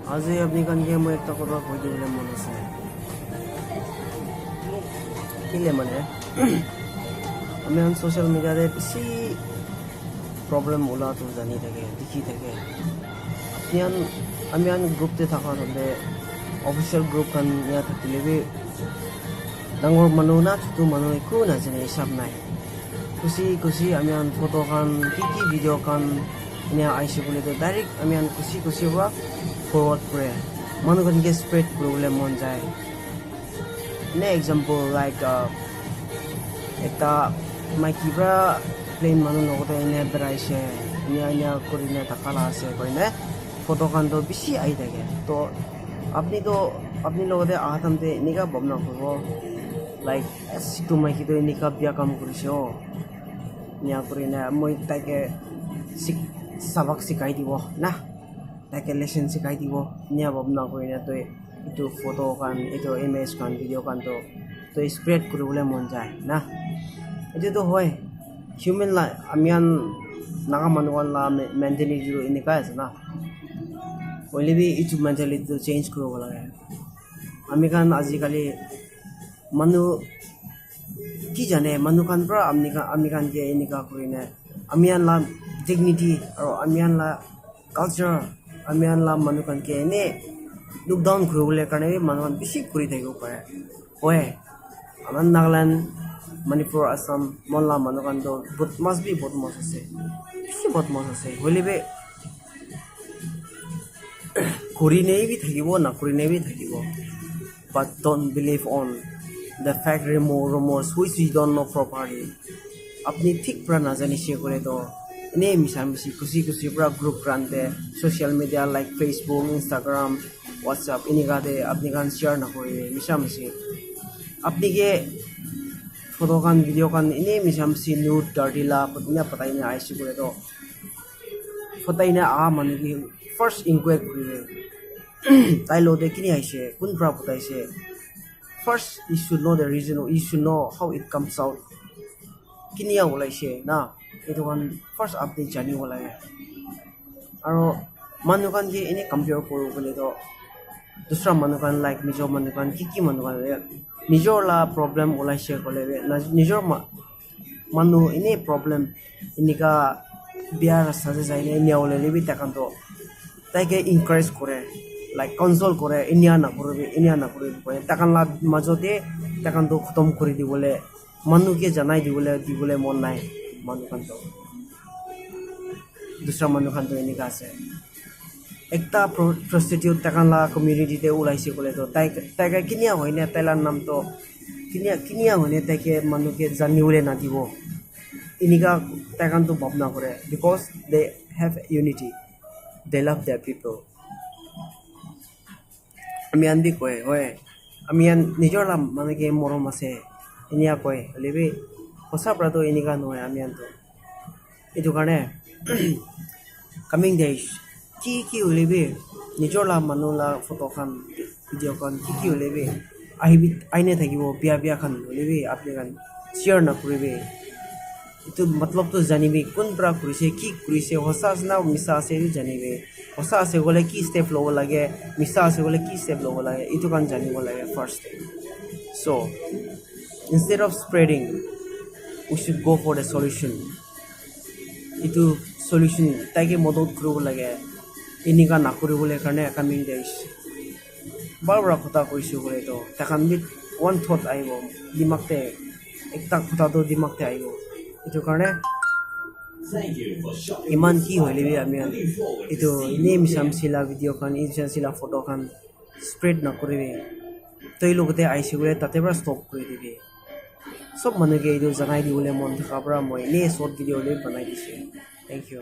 आज अपनी कान के मैं एक কথা কৈ দিবলৈ মন আছে কিলে মানে আমি অন সোশ্যাল মিডিয়াতে বেছি প্রবলেম ওলাটো জানি থাকে দেখি থাকে আমি আন গ্রুপতে থাকা হলে অফিসিয়াল গ্রুপ কান ইয়া থাকিলে বি ডাঙৰ মানুহ না ছোট মানুহ একো নাজানে হিচাপ নাই খুশি আমি আন ফটো কান কি ভিডিও কান ইনে আইছে বলে তো ডাইরেক্ট আমি আন খুশি পৰা forward করে মানুহ কানকে স্প্রেড করলে মন যায় নে এক্সাম্পল লাইক একটা মাইকিব্রা প্লেন মানুহ লগতে এনে বেড়াইছে ইয়া কৰি নে থাকালা আছে কইনে ফটো কান তো বেছি আই থাকে তো আপনি লগতে আহাতামতে এনেকা ভাবনা করব লাইক সিটো মাইকি তো এনেকা বিয়া কাম কৰিছে ইয়া কৰি নে মই তাকে সাবাক শিকাই দিব না তাকে লেসন শিকাই দিব নিয়া ভাবনা কৰি না তই এইটো ফটো কান এইটো ইমেজ কান ভিডিও কান তো স্প্রেড কৰিবলৈ মন যায় না এইটো হয় হিউম্যান লা আমিয়ান নাগা মানুহৰ লা মেন্টালিটি এনেকা আছে না অলৰেডি এইটো মেন্টালিটি চেঞ্জ কৰিব লাগে আমি কান আজিকালি মানুহ কি জানে মানুহ কান পৰা আমি কান কে এনেকা কৰি না আমিয়ান লা ডিগনিটি আৰু আমিয়ান লা কালচাৰ আমি আনলাম মানুহ কানকে এনে লুক ডাউন কৰিবলৈ কাৰণে মানুহ বেছি কৰি থাকিব পাৰে হয় আমাৰ নাগালেণ্ড মণিপুৰ আসাম মনলা মানুহ কানটো বদমাছ আছে বেছি বদমাছ আছে হ'লেবে কৰি নেবি থাকিব না কৰি নেবি থাকিব but don't believe on the fact rumors which we don't know properly আপনি ঠিক পৰা নাজানিছে কৰে তো ini misalnya kusi pra grup rante social media like Facebook, Instagram, WhatsApp ini kade apni kan share na koi misalnya apni ke foto kan video kan ini misalnya nude dirty la patnya patai na aisi kore to patai na manu ki first inquiry kore tai lo de kini aise kun pra patai se first you should know the reason or you should know how it comes out kini ya ulai se na itu kan first update jani wala ya aro manu kan ke ini compare koru bole to dusra manu kan like nijo manu kan ki manu kan nijo la problem wala share kole nijo manu ini problem ini ka biar saje jaine niya wala lebi takan to taike encourage kore like console kore inya na korbe takan la majote takan to khatam kori di bole manu ke janai di bole mon nai মানুহ কানটো দুসরা মানুহ কানটো এনেকা আছে একটা prostitute টাকানলা কমিউনিটিতে ওলাইছে বলে তো তাইকে কিনিয়া হয় না তাইলার নাম তো কিনিয়া হয় না তাইকে মানুষকে জানিবলে না দিব এনেকা টাকানটো ভাবনা করে বিকজ দে হ্যাভ ইউনিটি দে লাভ দেয়ার পিপল আমি আনবি কয় হয় আমি নিজৰ লাভ মানুষকে মৰম আছে এনেয়া কয় হলেবি সঁচা প্ৰাতো এনেকা নহয় আমি আনটো এইটো কাৰণে কামিং ডেজ কি ওলাবি নিজৰ লাভ মানুহ লা ফটো খান ভিডিঅ' খান কি ওলাবি আইনে থাকিব বিয়া খান ওলাবি আপুনি খান শ্বেয়াৰ নকৰিবি এইটো মতলবটো জানিবি কোন পৰা কৰিছে কি কৰিছে সঁচা আছে না মিছা আছে এইটো জানিবি সঁচা আছে গ'লে কি ষ্টেপ ল'ব লাগে মিছা আছে গ'লে কি ষ্টেপ ল'ব লাগে এইটো কাৰণ জানিব লাগে first so' instead of spreading we should go for the solution itu solution taike modot kuru lage inika na kuribole karone coming days barbara khota koisu bole to takan bit one thought aibo dimakte ekta khota to dimakte aibo itu karone iman ki hoilebi ami itu name samsila video kan samsila photo kan spread na koribe toi logote aisi bole tate bra stop kori dibi सब मन के जो जनाई दी बोले मन था मैं ने short video ले बनाई दी थैंक यू